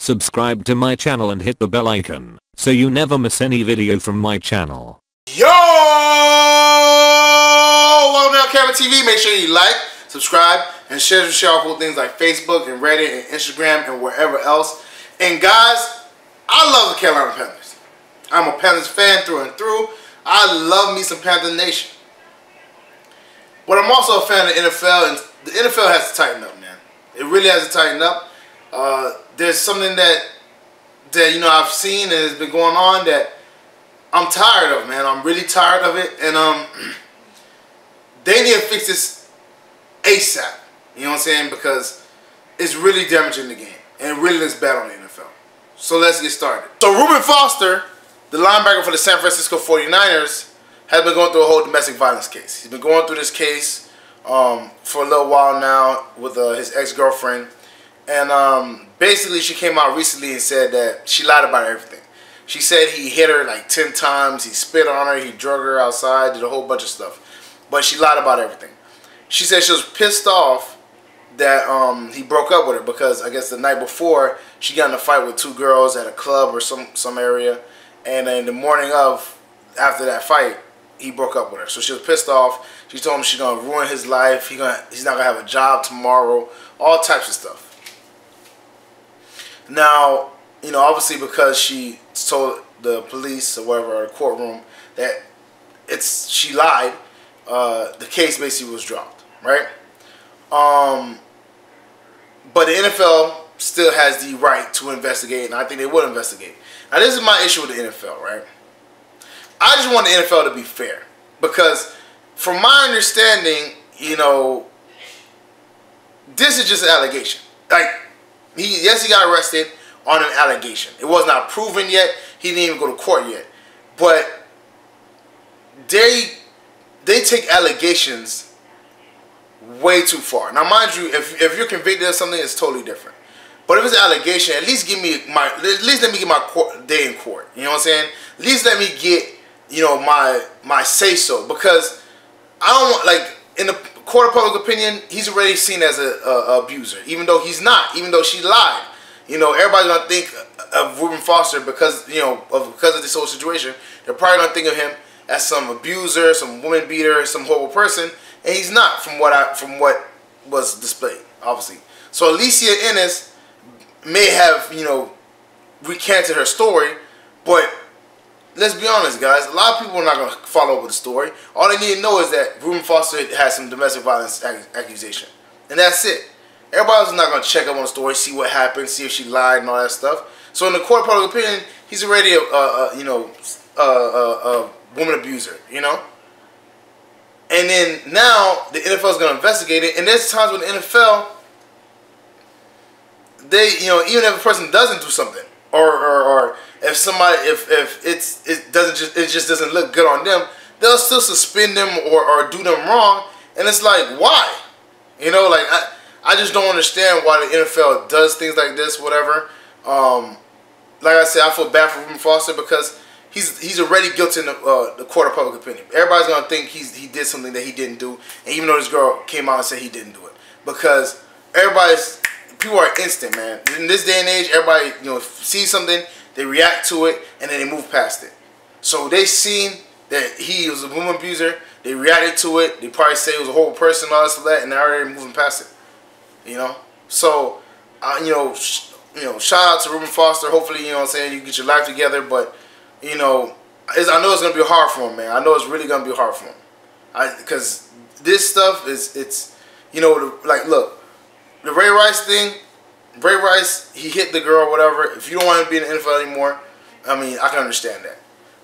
Subscribe to my channel and hit the bell icon so you never miss any video from my channel. Yo! Welcome to LCameraTV. Make sure you like, subscribe, and share our cool things like Facebook and Reddit and Instagram and wherever else. And guys, I love the Carolina Panthers. I'm a Panthers fan through and through. I love me some Panther Nation. But I'm also a fan of the NFL, and the NFL has to tighten up, man. It really has to tighten up. There's something that you know I've seen and has been going on that I'm tired of, man. I'm really tired of it, and they need to fix this ASAP. You know what I'm saying? Because it's really damaging the game, and it really looks bad on the NFL. So let's get started. So Reuben Foster, the linebacker for the San Francisco 49ers, has been going through a whole domestic violence case. He's been going through this case for a little while now with his ex-girlfriend. And basically she came out recently and said that she lied about everything. She said he hit her like 10 times, he spit on her, he drug her outside, did a whole bunch of stuff. But she lied about everything. She said she was pissed off that he broke up with her because I guess the night before she got in a fight with two girls at a club or some area. And in the morning after that fight, he broke up with her. So she was pissed off. She told him she's going to ruin his life. He's not going to have a job tomorrow. All types of stuff. Now, you know, obviously because she told the police or whatever, or the courtroom, that she lied, the case basically was dropped, right? But the NFL still has the right to investigate, and I think they will investigate. Now, this is my issue with the NFL, right? I just want the NFL to be fair, because from my understanding, you know, this is just an allegation. Like, yes, he got arrested on an allegation. It was not proven yet. He didn't even go to court yet. But they take allegations way too far. Now, mind you, if you're convicted of something, it's totally different. But if it's an allegation, at least let me get my day in court. You know what I'm saying? At least let me get, you know, my say so, because I don't want, like, in the court of public opinion, he's already seen as a abuser, even though he's not, even though she lied. You know, everybody's gonna think of Reuben Foster because of this whole situation. They're probably gonna think of him as some abuser, some woman beater, some horrible person, and he's not, from what was displayed, obviously. So Alicia Ennis may have, you know, recanted her story, but let's be honest, guys. A lot of people are not going to follow up with the story. All they need to know is that Reuben Foster has some domestic violence accusation, and that's it. Everybody else is not going to check up on the story, see what happened, see if she lied and all that stuff. So in the court of public opinion, he's already a woman abuser, you know. And then now the NFL is going to investigate it, and there's times when the NFL, they, you know, even if a person doesn't do something, or if somebody, if it just doesn't look good on them, they'll still suspend them or do them wrong. And it's like, why? You know, like I just don't understand why the NFL does things like this, whatever. Like I said, I feel bad for Reuben Foster because he's already guilty in the court of public opinion. Everybody's gonna think he did something that he didn't do, and even though this girl came out and said he didn't do it, because people are instant, man. In this day and age, everybody, you know, sees something, they react to it, and then they move past it. So they seen that he was a woman abuser, they reacted to it, they probably say he was a horrible person, all this and that, and they're already moving past it. You know? So, you know, shout out to Reuben Foster. Hopefully, you know what I'm saying, you get your life together, but, you know, I know it's going to be hard for him, man. I know it's really going to be hard for him. Because this stuff it's, you know, like, look, the Ray Rice thing, Ray Rice, he hit the girl, whatever. If you don't want him to be in the NFL anymore, I mean, I can understand that.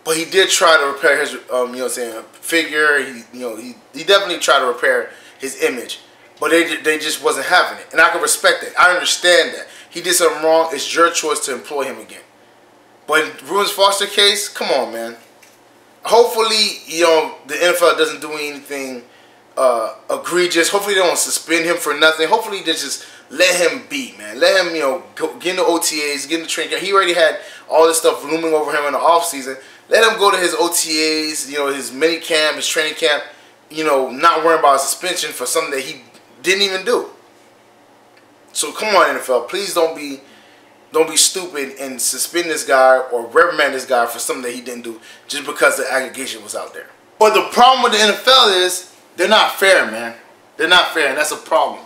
But he did try to repair his, you know what I'm saying, figure. He definitely tried to repair his image. But they just wasn't having it. And I can respect it. I understand that. He did something wrong. It's your choice to employ him again. But in Reuben Foster's case, come on, man. Hopefully, you know, the NFL doesn't do anything egregious. Hopefully they don't suspend him for nothing. Hopefully they just let him be, man. Let him, you know, get in the OTAs, get in the training camp. He already had all this stuff looming over him in the offseason. Let him go to his OTAs, you know, his mini camp, his training camp, you know, not worrying about a suspension for something that he didn't even do. So come on, NFL, please don't be don't be stupid and suspend this guy or reprimand this guy for something that he didn't do just because the allegation was out there. But the problem with the NFL is they're not fair, man. They're not fair, and that's a problem.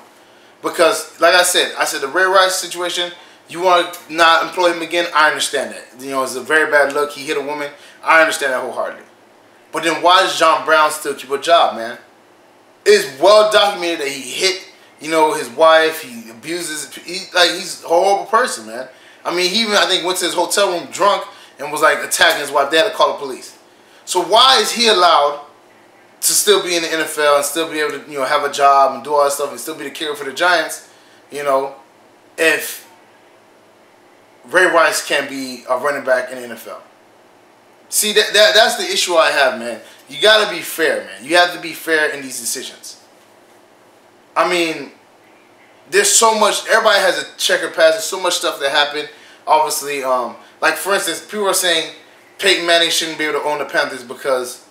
Because, like I said the Ray Rice situation, you want to not employ him again, I understand that. You know, it's a very bad look. He hit a woman. I understand that wholeheartedly. But then why does John Brown still keep a job, man? It's well documented that he hit, you know, his wife. He abuses. He's a horrible person, man. I mean, he even, I think, went to his hotel room drunk and was like attacking his wife. They had to call the police. So why is he allowed to still be in the NFL and still be able to, you know, have a job and do all that stuff and still be the kicker for the Giants, you know, if Ray Rice can't be a running back in the NFL? See, that's the issue I have, man. You got to be fair, man. You have to be fair in these decisions. I mean, there's so much. Everybody has a checkered past. There's so much stuff that happened. Obviously, like for instance, people are saying Peyton Manning shouldn't be able to own the Panthers because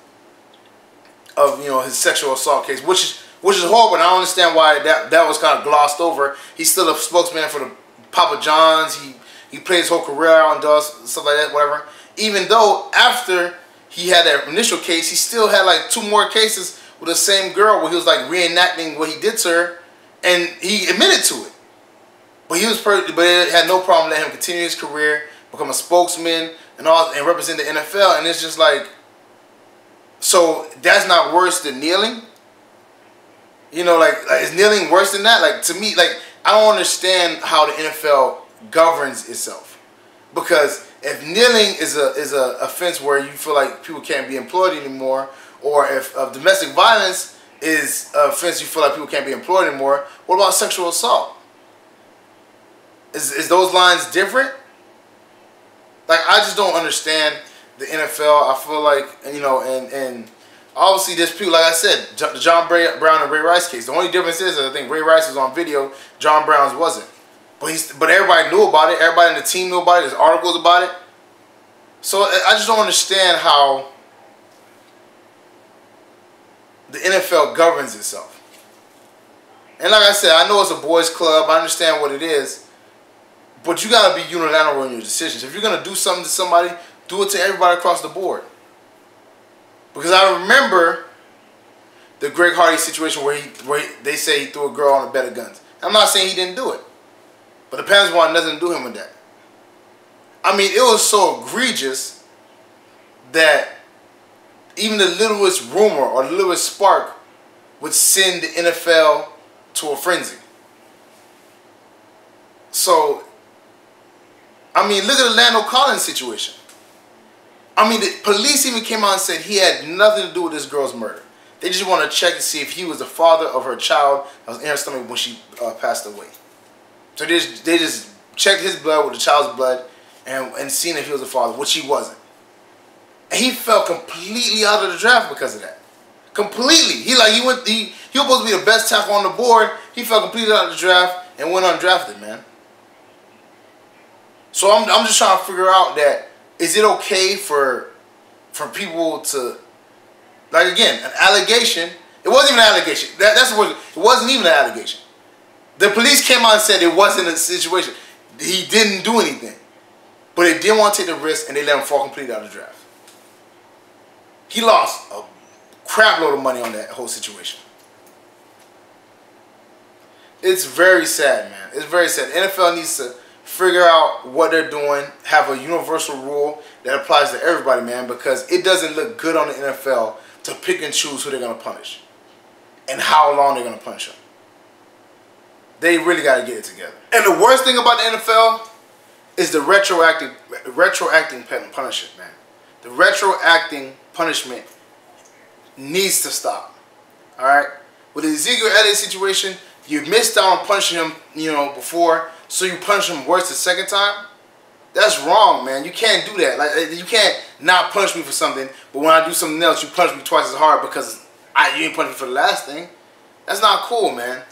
of, you know, his sexual assault case, which is horrible. And I don't understand why that was kind of glossed over. He's still a spokesman for the Papa John's. He played his whole career out and does stuff like that, whatever. Even though after he had that initial case, he still had like 2 more cases with the same girl where he was like reenacting what he did to her, and he admitted to it. But it had no problem letting him continue his career, become a spokesman, and represent the NFL. And it's just like, so that's not worse than kneeling? You know, like is kneeling worse than that? Like, to me, like, I don't understand how the NFL governs itself. Because if kneeling is a offense where you feel like people can't be employed anymore, or if domestic violence is an offense you feel like people can't be employed anymore, what about sexual assault? Is those lines different? Like, I just don't understand the NFL. I feel like, you know, and obviously there's people, like I said, the John Brown and Ray Rice case. The only difference is that I think Ray Rice was on video, John Brown's wasn't. But everybody knew about it. Everybody in the team knew about it. There's articles about it. So I just don't understand how the NFL governs itself. And like I said, I know it's a boys' club. I understand what it is. But you got to be unilateral in your decisions. If you're going to do something to somebody, do it to everybody across the board. Because I remember the Greg Hardy situation where they say he threw a girl on a bed of guns. I'm not saying he didn't do it. But the Panthers wanted nothing to do him with that. I mean, it was so egregious that even the littlest rumor or the littlest spark would send the NFL to a frenzy. So, I mean, look at the Lando Collins situation. I mean, the police even came out and said he had nothing to do with this girl's murder. They just want to check to see if he was the father of her child that was in her stomach when she passed away. So they just checked his blood with the child's blood and seen if he was the father, which he wasn't. And he fell completely out of the draft because of that. Completely. He was supposed to be the best tackle on the board. He fell completely out of the draft and went undrafted, man. So I'm just trying to figure out that, is it okay for people to, like, again, an allegation. It wasn't even an allegation. That's the word. It wasn't even an allegation. The police came out and said it wasn't a situation. He didn't do anything. But they didn't want to take the risk, and they let him fall completely out of the draft. He lost a crap load of money on that whole situation. It's very sad, man. It's very sad. The NFL needs to figure out what they're doing, have a universal rule that applies to everybody, man, because it doesn't look good on the NFL to pick and choose who they're going to punish and how long they're going to punish them. They really got to get it together. And the worst thing about the NFL is the retroacting punishment, man. The retroacting punishment needs to stop. All right? With the Ezekiel Elliott situation, you missed out on punishing him, you know, before, so you punish him worse the second time. That's wrong, man. You can't do that. Like, you can't not punish me for something, but when I do something else, you punish me twice as hard because you didn't punish me for the last thing. That's not cool, man.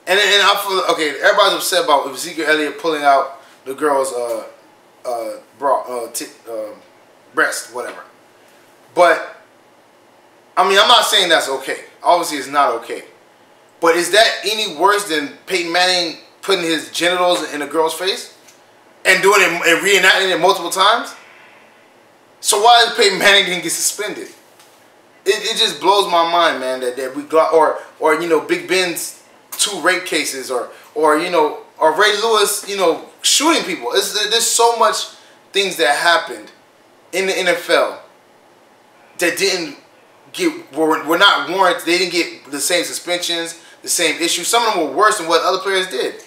And I feel, okay, everybody's upset about Ezekiel Elliott pulling out the girl's breast, whatever. But, I mean, I'm not saying that's okay. Obviously, it's not okay. But is that any worse than Peyton Manning putting his genitals in a girl's face? and doing it and reenacting it multiple times. So why is Peyton Manning didn't get suspended? It just blows my mind, man, that we got or you know, Big Ben's 2 rape cases or you know, or Ray Lewis, you know, shooting people. There's so much things that happened in the NFL that didn't were not warranted. They didn't get the same suspensions, the same issues. Some of them were worse than what other players did.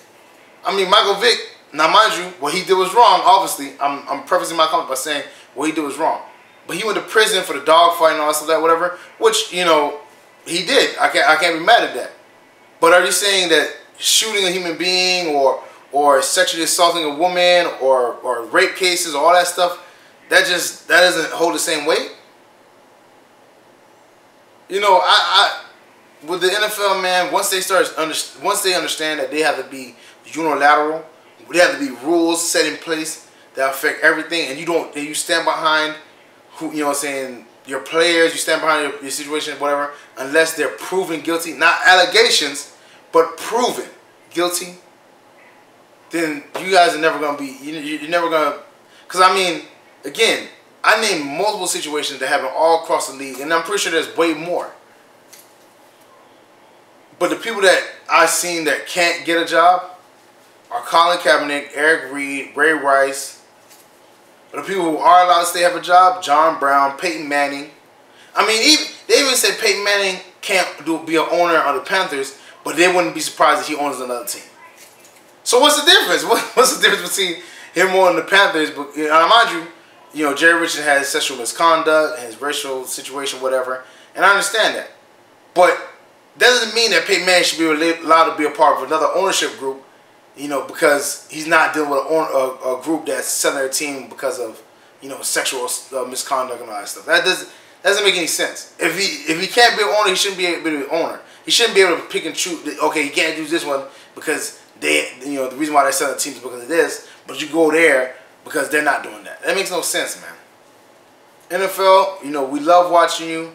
I mean, Michael Vick, now mind you, what he did was wrong, obviously. I'm prefacing my comment by saying what he did was wrong. But he went to prison for the dogfight and all that stuff, that whatever, which, you know, he did. I can't be mad at that. But are you saying that shooting a human being or sexually assaulting a woman or rape cases, all that stuff, that doesn't hold the same weight? You know, with the NFL, man, once they understand that they have to be unilateral, they have to be rules set in place that affect everything, and you stand behind who, you know what I'm saying, your players, you stand behind your situation, whatever, unless they're proven guilty, not allegations, but proven guilty, then you guys are never gonna be. You're never gonna, because I mean, again, I named multiple situations that happen all across the league, and I'm pretty sure there's way more. But the people that I've seen that can't get a job are Colin Kaepernick, Eric Reed, Ray Rice. But the people who are allowed to stay have a job, John Brown, Peyton Manning. I mean, they even said Peyton Manning can't be an owner of the Panthers, but they wouldn't be surprised if he owns another team. So what's the difference? What's the difference between him owning the Panthers? But mind you know, Jerry Richardson has sexual misconduct, his racial situation, whatever, and I understand that. But that doesn't mean that Peyton Manning should be allowed to be a part of another ownership group, you know, because he's not dealing with a group that's selling their team because of, you know, sexual misconduct and all that stuff. That doesn't make any sense. If he can't be an owner, he shouldn't be able to be an owner. He shouldn't be able to pick and choose. Okay, he can't do this one because you know, the reason why they're selling teams is because of this, but you go there because they're not doing that. That makes no sense, man. NFL, you know, we love watching you.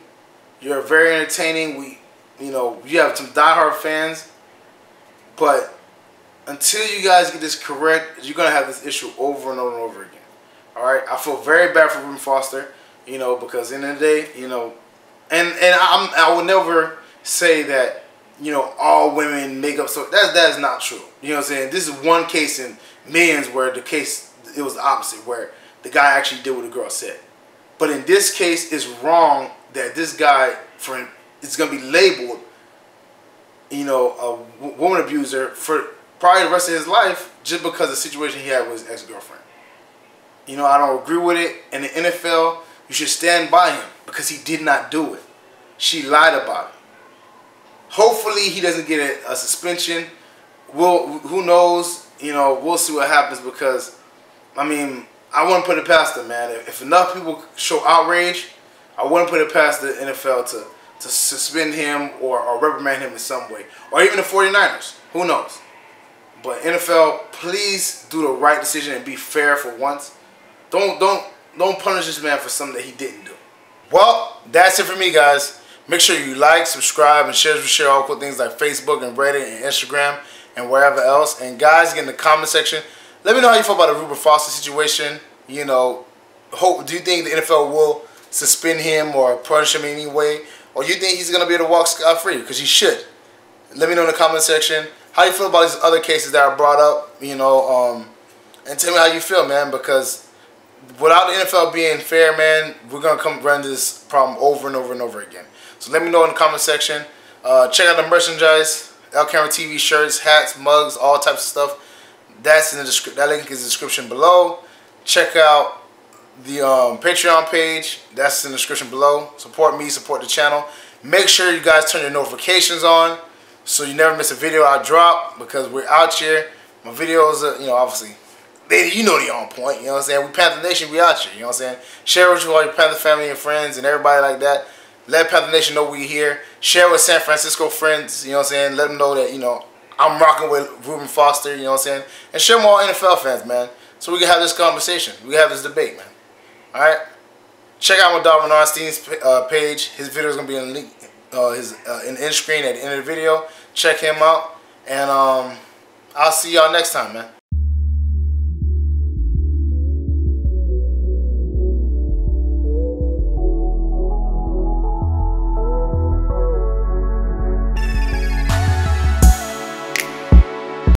You're very entertaining. You know, you have some diehard fans, but until you guys get this correct, you're gonna have this issue over and over and over again. All right, I feel very bad for Reuben Foster, you know, because at the end of the day, you know, and I will never say that, you know, all women make up. So that is not true. You know what I'm saying? This is one case in millions where it was the opposite, where the guy actually did what the girl said. But in this case, it's wrong that this guy it's gonna be labeled, you know, a woman abuser for probably the rest of his life just because of the situation he had with his ex-girlfriend. You know, I don't agree with it. In the NFL, you should stand by him because he did not do it. She lied about it. Hopefully, he doesn't get a suspension. Who knows? You know, we'll see what happens because, I mean, I wouldn't put it past him, man. If enough people show outrage, I wouldn't put it past the NFL to suspend him or reprimand him in some way. Or even the 49ers. Who knows? But NFL, please do the right decision and be fair for once. Don't punish this man for something that he didn't do. Well, that's it for me, guys. Make sure you like, subscribe, and share all cool things like Facebook and Reddit and Instagram and wherever else. And guys, get in the comment section. Let me know how you feel about the Reuben Foster situation. You know, do you think the NFL will suspend him or punish him in any way? Or you think he's going to be able to walk scot-free? Because he should. Let me know in the comment section how you feel about these other cases that are brought up, you know, and tell me how you feel, man, because without the NFL being fair, man, we're going to come run this problem over and over and over again. So let me know in the comment section. Check out the merchandise, LCameraTV shirts, hats, mugs, all types of stuff. That's in the that link is in the description below. Check out the Patreon page. That's in the description below. Support me, support the channel. Make sure you guys turn your notifications on so you never miss a video I drop, because we're out here. My videos are, you know, obviously, you know they're on point. You know what I'm saying? We Panther Nation, we out here. You know what I'm saying? Share with all your Panther family and friends and everybody like that. Let Panther Nation know we're here. Share with San Francisco friends. You know what I'm saying? Let them know that, you know, I'm rocking with Reuben Foster. You know what I'm saying? And share with all NFL fans, man, so we can have this conversation. We can have this debate, man. All right? Check out my dog Renardstein's page. His video is gonna be in the link, in the end screen at the end of the video. Check him out, and I'll see y'all next time, man.